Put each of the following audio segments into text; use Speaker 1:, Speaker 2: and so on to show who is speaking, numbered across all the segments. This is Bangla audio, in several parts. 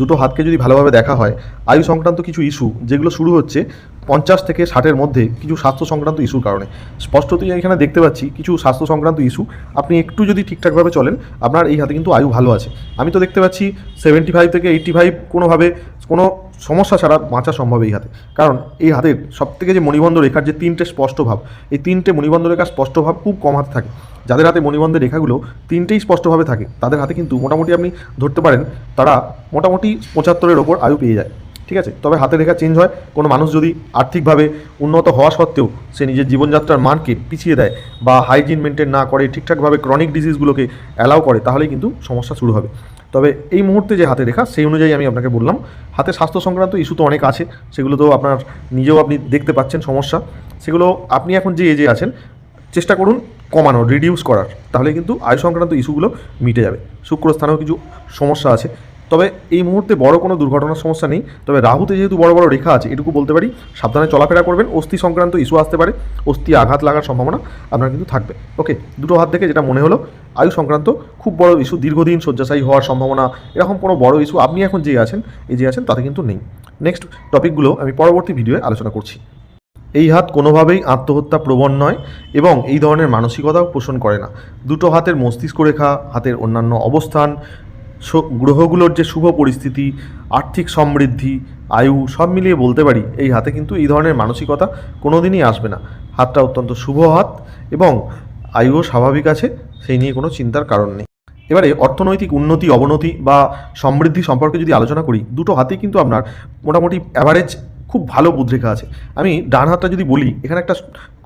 Speaker 1: দুটো হাতকে যদি ভালোভাবে দেখা হয়, আয়ু সংক্রান্ত কিছু ইস্যু যেগুলো শুরু হচ্ছে 50 থেকে 60-এর মধ্যে কিছু স্বাস্থ্য সংক্রান্ত ইস্যুর কারণে। স্পষ্টতই এখানে দেখতে পাচ্ছি কিছু স্বাস্থ্য সংক্রান্ত ইস্যু। আপনি একটু যদি ঠিকঠাকভাবে চলেন, আপনার এই হাতে কিন্তু আয়ু ভালো আছে। আমি তো দেখতে পাচ্ছি 75 থেকে 85 কোনোভাবে কোনো সমস্যা ছাড়া বাঁচা সম্ভব এই হাতে। কারণ এই হাতের সবথেকে যে মণিবন্ধ রেখার যে 3টে স্পষ্ট ভাব, এই 3টে মণিবন্ধ রেখার স্পষ্ট ভাব খুব কম হাতে থাকে। যাদের হাতে মণিবন্ধের রেখাগুলো 3টেই স্পষ্টভাবে থাকে, তাদের হাতে কিন্তু মোটামুটি আপনি ধরতে পারেন তারা মোটামুটি 75-এর ওপর আয়ু পেয়ে যায়। ঠিক আছে, তবে হাতের রেখা চেঞ্জ হয়। কোনো মানুষ যদি আর্থিকভাবে উন্নত হওয়া সত্ত্বেও সে নিজের জীবনযাত্রার মানকে পিছিয়ে দেয় বা হাইজিন মেনটেন না করে, ঠিকঠাকভাবে ক্রনিক ডিজিজগুলোকে অ্যালাউ করে, তাহলেই কিন্তু সমস্যা শুরু হবে। তবে এই মুহূর্তে যে হাতের রেখা, সেই অনুযায়ী আমি আপনাকে বললাম, হাতে স্বাস্থ্য সংক্রান্ত ইস্যু তো অনেক আছে, সেগুলো তো আপনার নিজেও আপনি দেখতে পাচ্ছেন সমস্যা। সেগুলো আপনি এখন যে এজে আছেন চেষ্টা করুন কমানোর, রিডিউস করার, তাহলে কিন্তু আয়ু সংক্রান্ত ইস্যুগুলো মিটে যাবে। শুক্রস্থানেও কিছু সমস্যা আছে, তবে এই মুহূর্তে বড় কোনো দুর্ঘটনার সমস্যা নেই। তবে রাহুতে যেহেতু বড় বড় রেখা আছে, এটুকু বলতে পারি সাবধানে চলাফেরা করবেন। অস্থি সংক্রান্ত ইস্যু আসতে পারে, অস্থি আঘাত লাগার সম্ভাবনা আপনার কিন্তু থাকবে। ওকে, দুটো হাত থেকে যেটা মনে হলো আয়ু সংক্রান্ত খুব বড় ইস্যু, দীর্ঘদিন শয্যাশায়ী হওয়ার সম্ভাবনা, এরকম কোনো বড় ইস্যু আপনি এখন যে আছেন, এই যে আছেন, তাতে কিন্তু নেই। নেক্সট টপিকগুলো আমি পরবর্তী ভিডিওয়ে আলোচনা করছি। এই হাত কোনোভাবেই আত্মহত্যা প্রবণ নয় এবং এই ধরনের মানসিকতাও পোষণ করে না। দুটো হাতের মস্তিষ্ক রেখা, হাতের অন্যান্য অবস্থান, গ্রহগুলোর যে শুভ পরিস্থিতি, আর্থিক সমৃদ্ধি, আয়ু সব মিলিয়ে বলতে পারি এই হাতে কিন্তু এই ধরনের মানসিকতা কোনো দিনই আসবে না। হাতটা অত্যন্ত শুভ হাত এবং আয়ুও স্বাভাবিক আছে, সেই নিয়ে কোনো চিন্তার কারণ নেই। এবারে অর্থনৈতিক উন্নতি অবনতি বা সমৃদ্ধি সম্পর্কে যদি আলোচনা করি, দুটো হাতেই কিন্তু আপনার মোটামুটি অ্যাভারেজ খুব ভালো বুধ রেখা আছে। আমি ডান হাতটা যদি বলি, এখানে একটা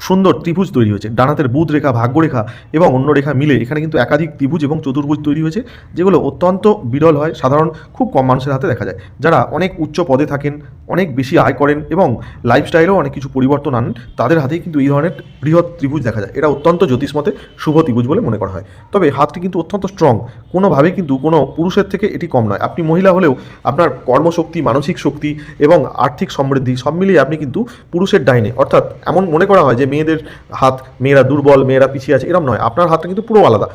Speaker 1: সুন্দর ত্রিভুজ তৈরি হয়েছে। ডান হাতের বুধ রেখা, ভাগ্য রেখা এবং অন্য রেখা মিলে এখানে কিন্তু একাধিক ত্রিভুজ এবং চতুর্ভুজ তৈরি হয়েছে, যেগুলো অত্যন্ত বিরল হয়, সাধারণ খুব কম মানুষের হাতে দেখা যায়। যারা অনেক উচ্চ পদে থাকেন, অনেক বেশি আয় করেন এবং লাইফস্টাইলেও অনেক কিছু পরিবর্তন আনেন, তাদের হাতেই কিন্তু এই ধরনের বৃহৎ ত্রিভুজ দেখা যায়। এটা অত্যন্ত জ্যোতিষমতে শুভ ত্রিভুজ বলে মনে করা হয়। তবে হাতটি কিন্তু অত্যন্ত স্ট্রং, কোনোভাবেই কিন্তু কোনো পুরুষের থেকে এটি কম নয়। আপনি মহিলা হলেও আপনার কর্মশক্তি, মানসিক শক্তি এবং আর্থিক সমৃদ্ধি সব মিলিয়ে আপনি কিন্তু পুরুষের ডাইনে, অর্থাৎ এমন মনে করা হয় যে মেয়েদের হাত, মেয়েরা দুর্বল, মেয়েরা পিছিয়ে আছে, এরকম নয়। আপনার হাতটা কিন্তু পুরো আলাদা।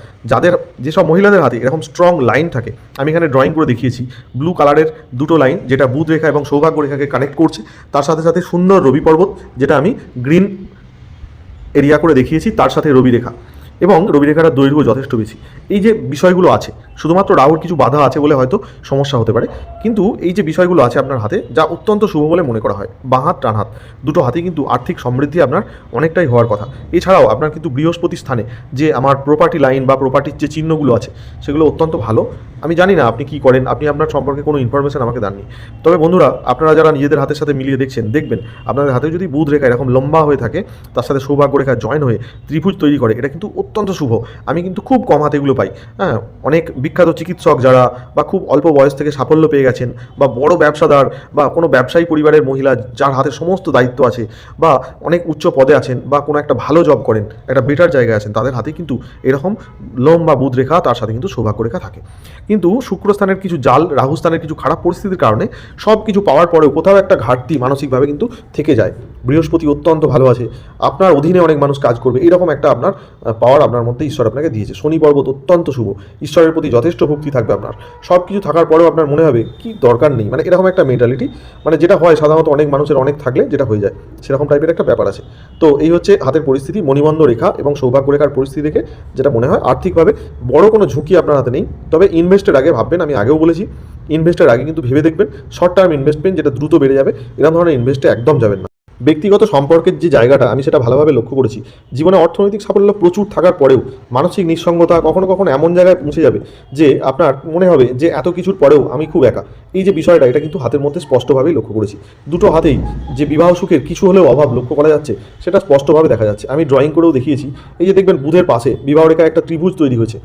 Speaker 1: যেসব মহিলাদের হাতে এরকম স্ট্রং লাইন থাকে, আমি এখানে ড্রয়িং করে দেখিয়েছি, ব্লু কালারের দুটো লাইন যেটা বুধ রেখা এবং সৌভাগ্য রেখাকে কানেক্ট করছে, তার সাথে সাথে সুন্দর রবি পর্বত, যেটা আমি গ্রিন এরিয়া করে দেখিয়েছি, তার সাথে রবি রেখা, এবং রবি রেখাটার দৈর্ঘ্য যথেষ্ট বেশি। এই যে বিষয়গুলো আছে, শুধুমাত্র রাহুর কিছু বাধা আছে বলে হয়তো সমস্যা হতে পারে, কিন্তু এই যে বিষয়গুলো আছে আপনার হাতে, যা অত্যন্ত শুভ বলে মনে করা হয়। বাঁ হাত, ডান হাত দুটো হাতে কিন্তু আর্থিক সমৃদ্ধি আপনার অনেকটাই হওয়ার কথা। এছাড়াও আপনার কিন্তু বৃহস্পতি স্থানে যে আমার প্রপার্টি লাইন বা প্রপার্টির যে চিহ্নগুলো আছে, সেগুলো অত্যন্ত ভালো। আমি জানি না আপনি কি করেন, আপনি আপনার সম্পর্কে কোনো ইনফরমেশন আমাকে দেননি। তবে বন্ধুরা, আপনারা যারা নিজেদের হাতের সাথে মিলিয়ে দেখছেন, দেখবেন আপনাদের হাতে যদি বুধ রেখা এরকম লম্বা হয়ে থাকে, তার সাথে সৌভাগ্য রেখা জয়েন হয়ে ত্রিভুজ তৈরি করে, এটা কিন্তু অত্যন্ত শুভ। আমি কিন্তু খুব কম হাতে এগুলো পাই। হ্যাঁ, অনেক বিখ্যাত চিকিৎসক যারা বা খুব অল্প বয়স থেকে সাফল্য পেয়ে গেছেন, বা বড় ব্যবসাদার বা কোনো ব্যবসায়ী পরিবারের মহিলা যার হাতে সমস্ত দায়িত্ব আছে, বা অনেক উচ্চ পদে আছেন, বা কোনো একটা ভালো জব করেন, একটা বেটার জায়গায় আছেন, তাদের হাতে কিন্তু এরকম লম্বা বুধ রেখা, তার সাথে কিন্তু সৌভাগ্য রেখা থাকে। কিন্তু শুক্রস্থানের কিছু জাল, রাহুস্থানের কিছু খারাপ পরিস্থিতির কারণে সব কিছু পাওয়ার পরেও কোথাও একটা ঘাটতি মানসিকভাবে কিন্তু থেকে যায়। বৃহস্পতি অত্যন্ত ভালো আছে, আপনার অধীনে অনেক মানুষ কাজ করবে, এরকম একটা আপনার পাওয়ার আপনার মধ্যে ঈশ্বর আপনাকে দিয়েছে। শনি পর্বত অত্যন্ত শুভ, ঈশ্বরের প্রতি যথেষ্ট ভক্তি থাকবে আপনার। সব কিছু থাকার পরেও আপনার মনে হবে কি দরকার নেই, মানে এরকম একটা মেন্টালিটি, মানে যেটা হয় সাধারণত অনেক মানুষের অনেক থাকলে যেটা হয়ে যায়, সেরকম টাইপের একটা ব্যাপার আছে। তো এই হচ্ছে হাতের পরিস্থিতি, মণিবন্ধ রেখা এবং সৌভাগ্য রেখার পরিস্থিতি দেখে যেটা মনে হয় আর্থিকভাবে বড় কোনো ঝুঁকি আপনার হাতে নেই। তবে ইনভেস্টের আগে ভাববেন, আমি আগেও বলেছি, ইনভেস্টের আগে কিন্তু ভেবে দেখবেন, শর্ট টার্ম ইনভেস্টমেন্ট যেটা দ্রুত বেড়ে যাবে, এরকম ধরনের ইনভেস্টে একদম যাবেন না। ব্যক্তিগত সম্পর্কের যে জায়গাটা, আমি সেটা ভালোভাবে লক্ষ্য করেছি। জীবনে অর্থনৈতিক সাফল্য প্রচুর থাকার পরেও মানসিক নিঃসঙ্গতা কখনো কখনো এমন জায়গায় পৌঁছে যাবে যে আপনার মনে হবে যে এত কিছুর পরেও আমি খুব একা। এই যে বিষয়টা, এটা কিন্তু হাতের মধ্যে স্পষ্টভাবেই লক্ষ্য করেছি। দুটো হাতেই যে বিবাহ সুখের কিছু হলেও অভাব লক্ষ্য করা যাচ্ছে, সেটা স্পষ্টভাবে দেখা যাচ্ছে। আমি ড্রয়িং করেও দেখিয়েছি। এই যে দেখবেন বুধের পাশে বিবাহ রেখা একটা ত্রিভুজ তৈরি হয়েছে,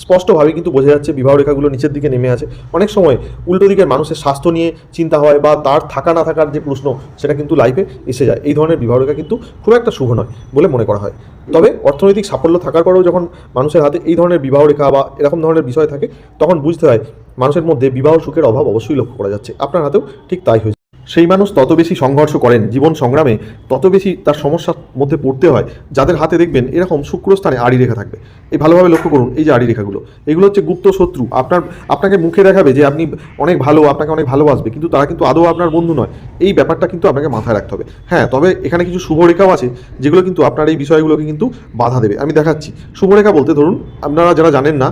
Speaker 1: স্পষ্টভাবে কিন্তু বোঝা যাচ্ছে বিবাহ রেখাগুলো নিচের দিকে নেমে আছে। অনেক সময় উল্টো দিকের মানুষের স্বাস্থ্য নিয়ে চিন্তা হয়, বা তার থাকা না থাকার যে প্রশ্ন, সেটা কিন্তু লাইফে এসে যায়। এই ধরনের বিবাহ রেখা কিন্তু খুব একটা শুভ নয় বলে মনে করা হয়। তবে অর্থনৈতিক সাফল্য থাকার পরেও যখন মানুষের হাতে এই ধরনের বিবাহ রেখা বা এরকম ধরনের বিষয় থাকে, তখন বুঝতে হয় মানুষের মধ্যে বিবাহ সুখের অভাব অবশ্যই লক্ষ্য করা যাচ্ছে। আপনার হাতেও ঠিক তাই হয়েছে। সেই মানুষ তত বেশি সংঘর্ষ করেন জীবন সংগ্রামে, তত বেশি তার সমস্যার মধ্যে পড়তে হয় যাদের হাতে দেখবেন এরকম শুক্রস্থানে আড়ি রেখা থাকবে। এই ভালোভাবে লক্ষ্য করুন, এই যে আড়ি রেখাগুলো, এগুলো হচ্ছে গুপ্ত শত্রু। আপনাকে মুখে দেখাবে যে আপনি অনেক ভালো, আপনাকে অনেক ভালোবাসবে, কিন্তু তারা কিন্তু আদৌ আপনার বন্ধু নয়। এই ব্যাপারটা কিন্তু আপনাকে মাথায় রাখতে হবে। হ্যাঁ, তবে এখানে কিছু শুভ রেখাও আছে যেগুলো কিন্তু আপনার এই বিষয়গুলোকে কিন্তু বাধা দেবে। আমি দেখাচ্ছি। শুভ রেখা বলতে ধরুন, আপনারা যারা জানেন না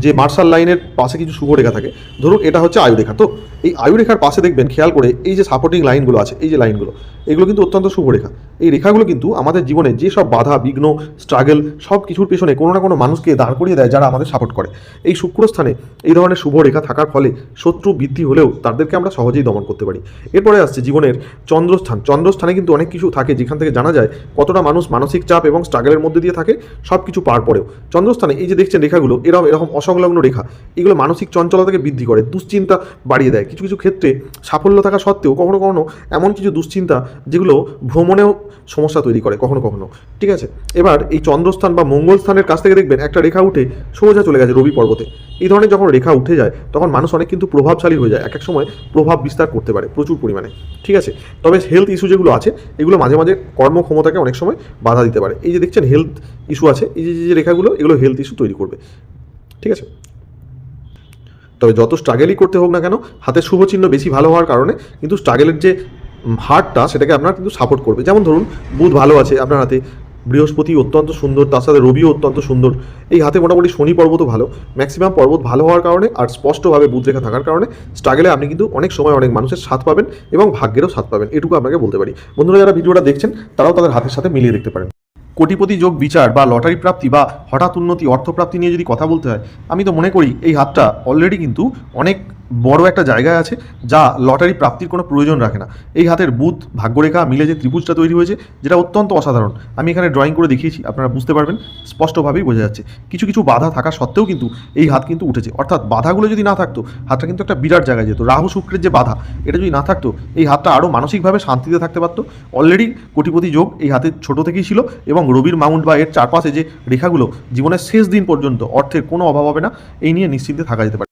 Speaker 1: যে মার্শাল লাইনের পাশে কিছু শুভ রেখা থাকে, ধরুন এটা হচ্ছে আয়ু রেখা। তো এই আয়ু রেখার পাশে দেখবেন, খেয়াল করে এই যে সাপোর্টিং লাইনগুলো আছে, এই যে লাইনগুলো, এগুলো কিন্তু অত্যন্ত শুভ রেখা। এই রেখাগুলো কিন্তু আমাদের জীবনে যে সব বাধা বিঘ্ন স্ট্রাগল সব কিছুর পেছনে কোনো না কোনো মানুষকে দাঁড় করিয়ে দেয় যারা আমাদের সাপোর্ট করে। এই শুক্রস্থানে এই ধরনের শুভ রেখা থাকার ফলে শত্রু বৃদ্ধি হলেও তাদেরকে আমরা সহজেই দমন করতে পারি। এরপরে আসছে জীবনের চন্দ্রস্থান। চন্দ্রস্থানে কিন্তু অনেক কিছু থাকে যেখান থেকে জানা যায় কতটা মানুষ মানসিক চাপ এবং স্ট্রাগলের মধ্যে দিয়ে থাকে সব কিছু পার পরেও। চন্দ্রস্থানে এই যে দেখছেন রেখাগুলো, এরকম অসংলগ্ন রেখা, এগুলো মানসিক চঞ্চলতাকে বৃদ্ধি করে, দুশ্চিন্তা বাড়িয়ে দেয়। কিছু কিছু ক্ষেত্রে সাফল্য থাকা সত্ত্বেও কখনো কখনো এমন কিছু দুশ্চিন্তা যেগুলো ভ্রমণেও সমস্যা তৈরি করে কখনো কখনো। ঠিক আছে, এবার এই চন্দ্রস্থান বা মঙ্গল স্থানের কাছ থেকে দেখবেন একটা রেখা উঠে সোজা চলে গেছে রবি পর্বতে। এই ধরনের যখন রেখা উঠে যায় তখন মানুষ অনেক কিন্তু প্রভাবশালী হয়ে যায়, এক এক সময় প্রভাব বিস্তার করতে পারে প্রচুর পরিমাণে। ঠিক আছে, তবে হেলথ ইস্যু যেগুলো আছে এগুলো মাঝে মাঝে কর্মক্ষমতাকে অনেক সময় বাধা দিতে পারে। এই যে দেখছেন হেলথ ইস্যু আছে, এই যে রেখাগুলো, এগুলো হেলথ ইস্যু তৈরি করবে। ঠিক আছে, তবে যত স্ট্রাগেলই করতে হোক না কেন, হাতের শুভ চিহ্ন বেশি ভালো হওয়ার কারণে কিন্তু স্ট্রাগেলের যে হারটা সেটাকে আপনার কিন্তু সাপোর্ট করবে। যেমন ধরুন বুধ ভালো আছে আপনার হাতে, বৃহস্পতি অত্যন্ত সুন্দর, তার সাথে রবিও অত্যন্ত সুন্দর। এই হাতে মোটামুটি শনি পর্বতও ভালো, ম্যাক্সিমাম পর্বত ভালো হওয়ার কারণে আর স্পষ্টভাবে বুধ রেখা থাকার কারণে স্ট্রাগলে আপনি কিন্তু অনেক সময় অনেক মানুষের সাথ পাবেন এবং ভাগ্যেরও সাথ পাবেন, এটুকু আপনাকে বলতে পারি। বন্ধুরা যারা ভিডিওটা দেখছেন তারাও তাদের হাতের সাথে মিলিয়ে দেখতে পারেন। কোটিপতি যোগ বিচার বা লটারি প্রাপ্তি বা হঠাৎ উন্নতি অর্থপ্রাপ্তি নিয়ে যদি কথা বলতে হয়, আমি তো মনে করি এই হাতটা অলরেডি কিন্তু অনেক বড় একটা জায়গায় আছে যা লটারি প্রাপ্তির কোনো প্রয়োজন রাখে না। এই হাতের বুধ ভাগ্যরেখা মিলে যে ত্রিভুজটা তৈরি হয়েছে যেটা অত্যন্ত অসাধারণ, আমি এখানে ড্রয়িং করে দেখিয়েছি, আপনারা বুঝতে পারবেন, স্পষ্টভাবেই বোঝা যাচ্ছে। কিছু কিছু বাধা থাকা সত্ত্বেও কিন্তু এই হাত কিন্তু উঠেছে, অর্থাৎ বাধাগুলো যদি না থাকতো হাতটা কিন্তু একটা বিরাট জায়গায় যেত। রাহু শুক্রের যে বাধা, এটা যদি না থাকতো এই হাতটা আরও মানসিকভাবে শান্তিতে থাকতে পারতো। অলরেডি কোটিপতি যোগ এই হাতের ছোটো থেকেই ছিল এবং রবির মাউন্ট বা এর চারপাশে যে রেখাগুলো জীবনের শেষ দিন পর্যন্ত অর্থের কোনো অভাব হবে না, এই নিয়ে নিশ্চিন্তে থাকা যেতে পারে।